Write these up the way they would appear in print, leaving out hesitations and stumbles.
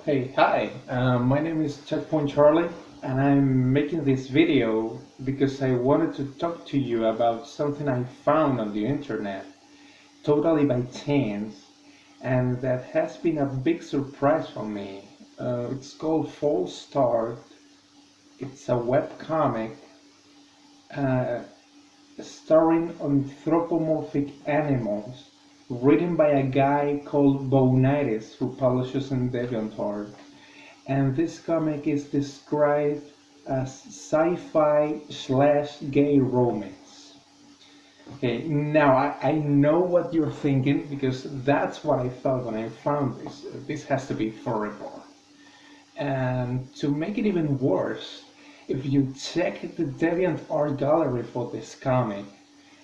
Hey, hi, my name is Checkpoint Charlie, and I'm making this video because I wanted to talk to you about something I found on the internet, totally by chance, and that has been a big surprise for me. It's called False Start. It's a web comic uh, starring anthropomorphic animals, written by a guy called Boneitis who publishes in DeviantArt. And this comic is described as sci-fi slash gay romance. Okay, now I know what you're thinking because that's what I thought when I found this. This has to be horrible. And to make it even worse, if you check the DeviantArt gallery for this comic,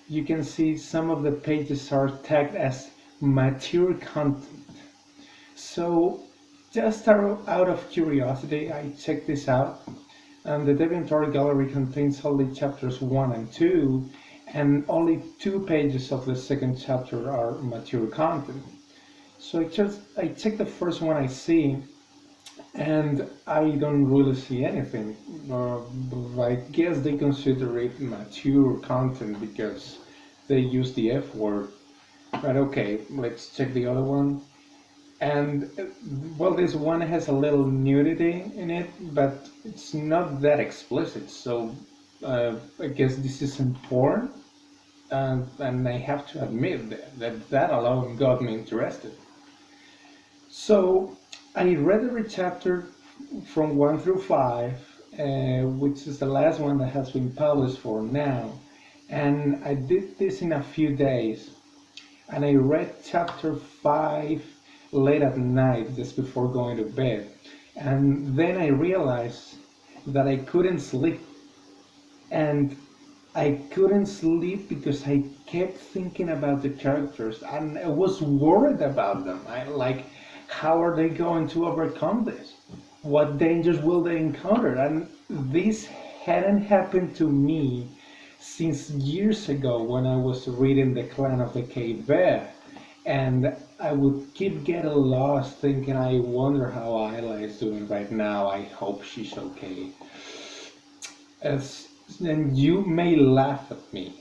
you can see some of the pages are tagged as mature content. So just out of curiosity, I checked this out, and the DeviantArt gallery contains only chapters 1 and 2, and only 2 pages of the second chapter are mature content. So I checked the first one I see, and I don't really see anything. I guess they consider it mature content because they use the F word. But okay, let's check the other one. And well, this one has a little nudity in it, but it's not that explicit. So I guess this isn't porn, and I have to admit that alone got me interested. So I read every chapter from 1 through 5, which is the last one that has been published for now. And I did this in a few days. And I read chapter 5 late at night, just before going to bed. And then I realized that I couldn't sleep. And I couldn't sleep because I kept thinking about the characters and I was worried about them. How are they going to overcome this? What dangers will they encounter? And this hadn't happened to me since years ago when I was reading The Clan of the Cave Bear. And I would keep getting lost thinking, I wonder how Isla is doing right now. I hope she's okay. And you may laugh at me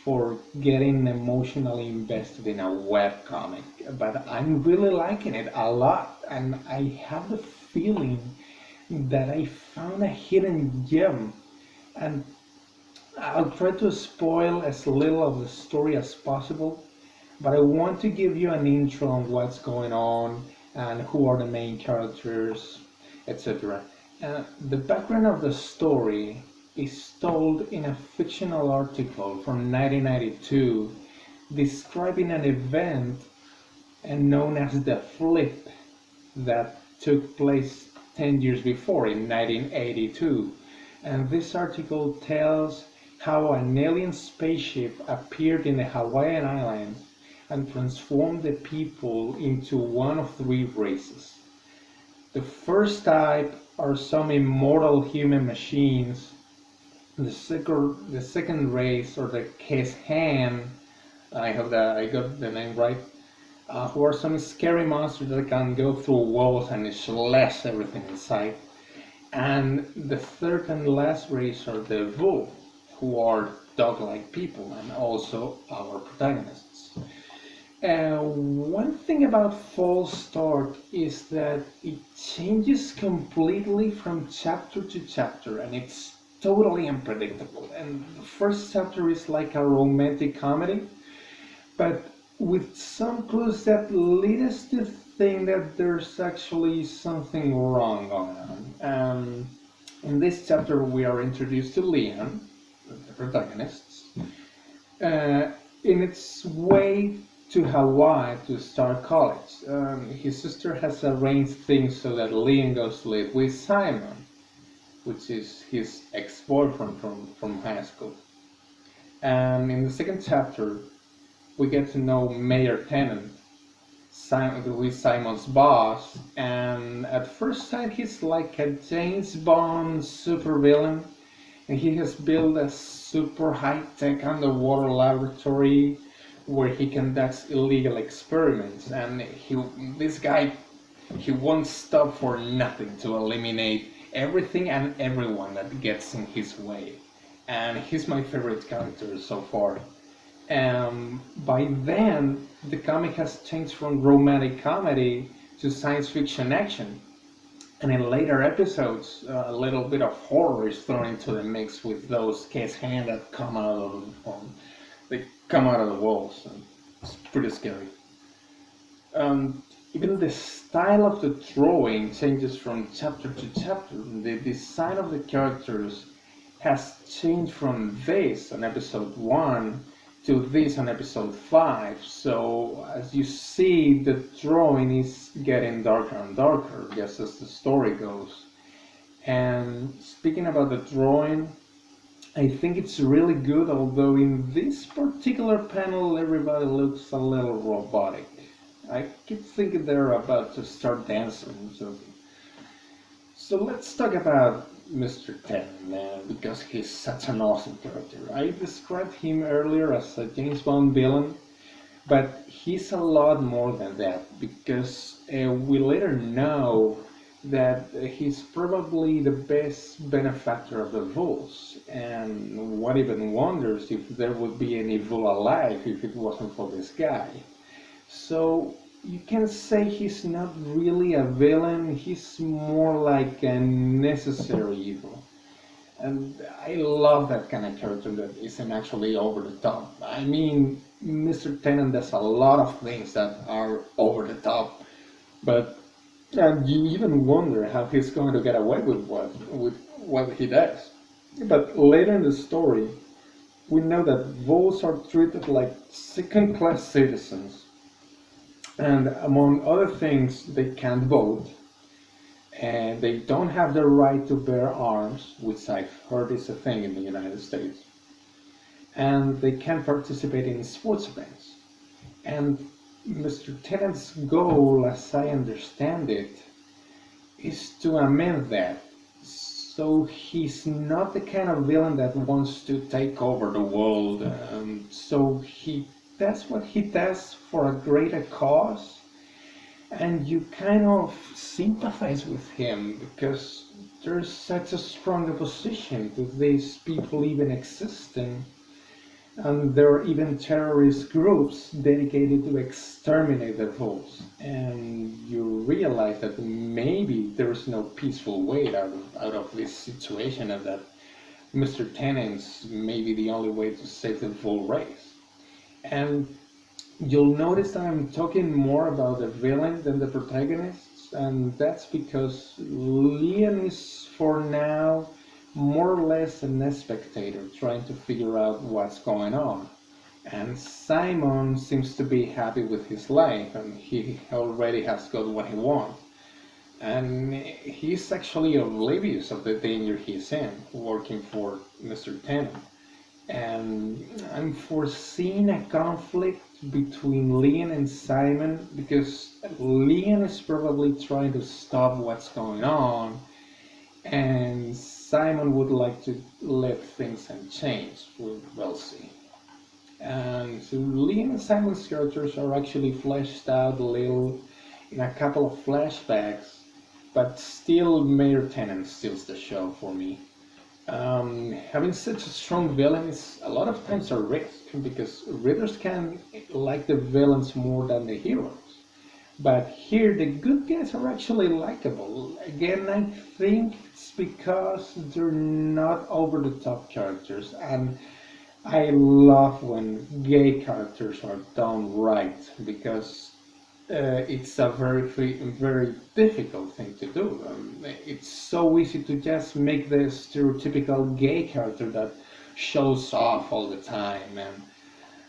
for getting emotionally invested in a webcomic, but I'm really liking it a lot. And I have the feeling that I found a hidden gem. And I'll try to spoil as little of the story as possible, but I want to give you an intro on what's going on and who are the main characters, etc. The background of the story is told in a fictional article from 1992 describing an event known as the Flip that took place 10 years before in 1982. And this article tells how an alien spaceship appeared in the Hawaiian Islands and transformed the people into one of 3 races. The first type are some immortal human machines. The second race, or the Keshan, I hope that I got the name right, who are some scary monsters that can go through walls and slash everything in sight. And the third and last race are the Vu, who are dog-like people, and also our protagonists. One thing about False Start is that it changes completely from chapter to chapter, and it's totally unpredictable. And the first chapter is like a romantic comedy, but with some clues that lead us to think that there's actually something wrong going on. In this chapter, we are introduced to Leon, the protagonists, in its way to Hawaii to start college. His sister has arranged things so that Leon goes to live with Simon, which is his ex-boyfriend from high school. And in the second chapter, we get to know Mayor Tennant, who is Simon's boss, and at first sight he's like a James Bond supervillain, and he has built a super high-tech underwater laboratory where he conducts illegal experiments, and this guy He won't stop for nothing to eliminate everything and everyone that gets in his way. And he's my favorite character so far. By then, the comic has changed from romantic comedy to science fiction action. And in later episodes, a little bit of horror is thrown into the mix with those case hands that come out they come out of the walls. And it's pretty scary. Even the style of the drawing changes from chapter to chapter. The design of the characters has changed from this on episode 1 to this on episode 5. So as you see, the drawing is getting darker and darker just as the story goes. And speaking about the drawing, I think it's really good, although in this particular panel everybody looks a little robotic. I keep thinking they're about to start dancing. So let's talk about Mr. Tennant, because he's such an awesome character. I described him earlier as a James Bond villain, but he's a lot more than that, because we later know that he's probably the best benefactor of the Vols, and one even wonders if there would be any Vol alive if it wasn't for this guy. So you can say he's not really a villain, he's more like a necessary evil. And I love that kind of character that isn't actually over the top. I mean, Mr. Tennant does a lot of things that are over the top, but and you even wonder how he's going to get away with what he does. But later in the story, we know that Vols are treated like second-class citizens. And among other things, they can't vote, and they don't have the right to bear arms, which I've heard is a thing in the United States. And they can't participate in sports events. And Mr. Tennant's goal, as I understand it, is to amend that. So he's not the kind of villain that wants to take over the world. So he does what he does for a greater cause, and you kind of sympathize with him because there's such a strong opposition to these people even existing, and there are even terrorist groups dedicated to exterminate the Vols, and you realize that maybe there's no peaceful way out of this situation, and that Mr. Tennant's maybe the only way to save the Vol race. And you'll notice that I'm talking more about the villain than the protagonists, and that's because Leon is, for now, more or less a spectator trying to figure out what's going on. And Simon seems to be happy with his life, and he already has got what he wants. And he's actually oblivious of the danger he's in, working for Mr. Tennant. And I'm foreseeing a conflict between Leon and Simon, because Leon is probably trying to stop what's going on, and Simon would like to let things unchanged. We'll see. And so Leon and Simon's characters are actually fleshed out a little in a couple of flashbacks, but still Mayor Tennant steals the show for me. Having such a strong villain is a lot of times a risk, because readers can like the villains more than the heroes. But here the good guys are actually likable. Again, I think it's because they're not over-the-top characters, and I love when gay characters are done right, because it's a very difficult thing to do. It's so easy to just make the stereotypical gay character that shows off all the time,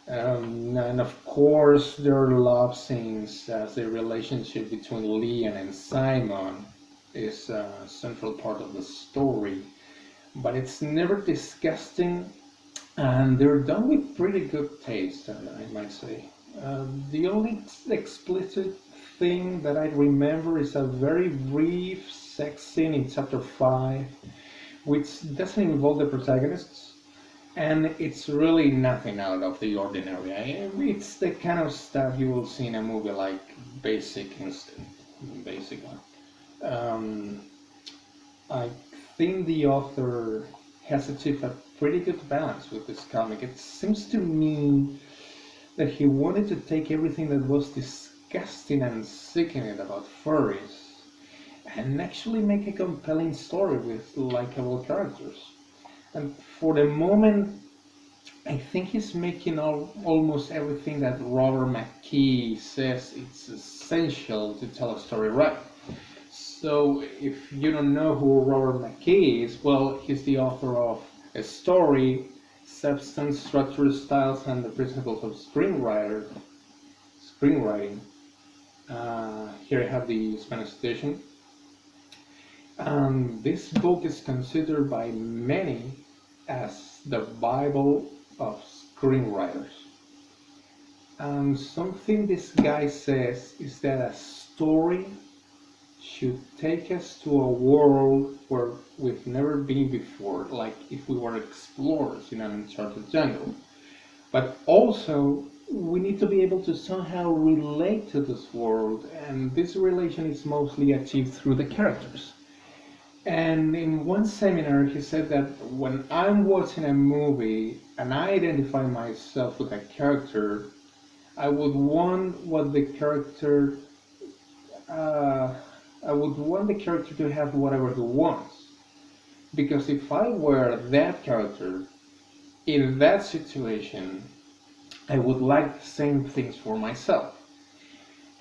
and of course there are love scenes, as the relationship between Leon and Simon is a central part of the story, but it's never disgusting, and they're done with pretty good taste, I might say. The only explicit thing that I remember is a very brief sex scene in chapter 5, which doesn't involve the protagonists, and it's really nothing out of the ordinary. It's the kind of stuff you will see in a movie like Basic Instinct. basically. Um, I think the author has achieved a pretty good balance with this comic. It seems to me that he wanted to take everything that was disgusting and sickening about furries and actually make a compelling story with likable characters. And for the moment, I think he's making almost everything that Robert McKee says it's essential to tell a story right. So if you don't know who Robert McKee is, well, he's the author of A Story, Substance, Structure, Styles, and the Principles of Screenwriting. Here I have the Spanish edition. This book is considered by many as the Bible of screenwriters. Something this guy says is that a story should take us to a world where we've never been before, like if we were explorers in an uncharted jungle. But also, we need to be able to somehow relate to this world, and this relation is mostly achieved through the characters. And in one seminar, he said that when I'm watching a movie and I identify myself with a character, I would want the character to have whatever he wants. Because if I were that character in that situation, I would like the same things for myself.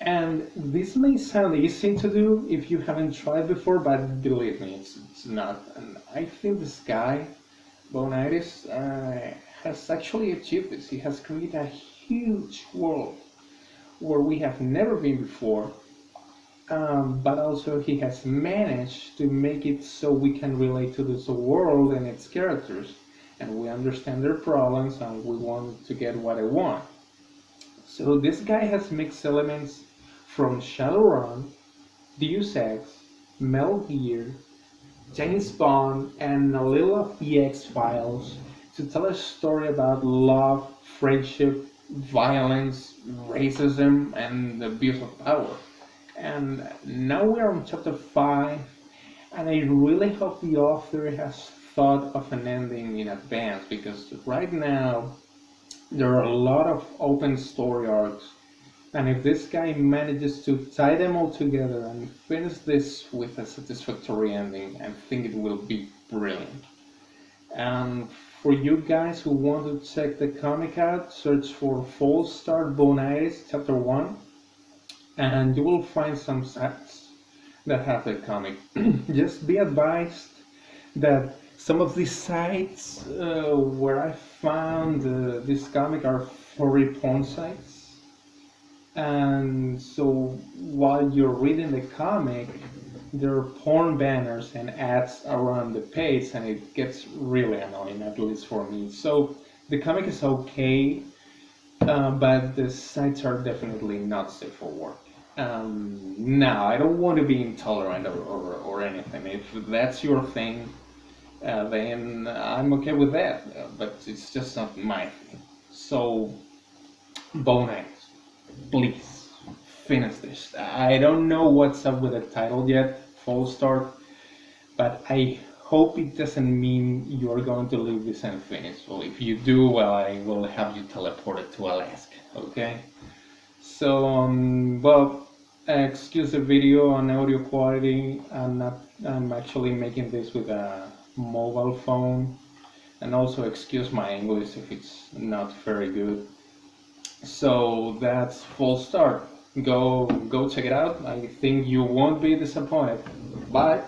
And this may sound easy to do if you haven't tried before, but believe me, it's not. And I think this guy, Boneitis, has actually achieved this. He has created a huge world where we have never been before, but also he has managed to make it so we can relate to this world and its characters, and we understand their problems and we want to get what I want. So this guy has mixed elements from Shadowrun, Deus Ex, Metal Gear, James Bond, and a little of the X-Files to tell a story about love, friendship, violence, racism, and the abuse of power. And now we are on chapter 5, and I really hope the author has thought of an ending in advance, because right now there are a lot of open story arcs, and if this guy manages to tie them all together and finish this with a satisfactory ending, I think it will be brilliant. And for you guys who want to check the comic out, search for False Start Boneitis Chapter 1, and you will find some sites that have the comic. Just be advised that some of these sites where I found this comic are furry porn sites. And so while you're reading the comic, there are porn banners and ads around the page, and it gets really annoying, at least for me. So the comic is okay, but the sites are definitely not safe for work. Now, I don't want to be intolerant or anything. If that's your thing, then I'm okay with that, but it's just not my thing. So, Boneitis, please finish this. I don't know what's up with the title yet, False Start, but I hope it doesn't mean you're going to leave this unfinished. Well, if you do, well, I will have you teleported to Alaska, okay? So, well, excuse the video on audio quality. I'm actually making this with a mobile phone, and also excuse my English if it's not very good. So that's False Start. Go check it out. I think you won't be disappointed. Bye.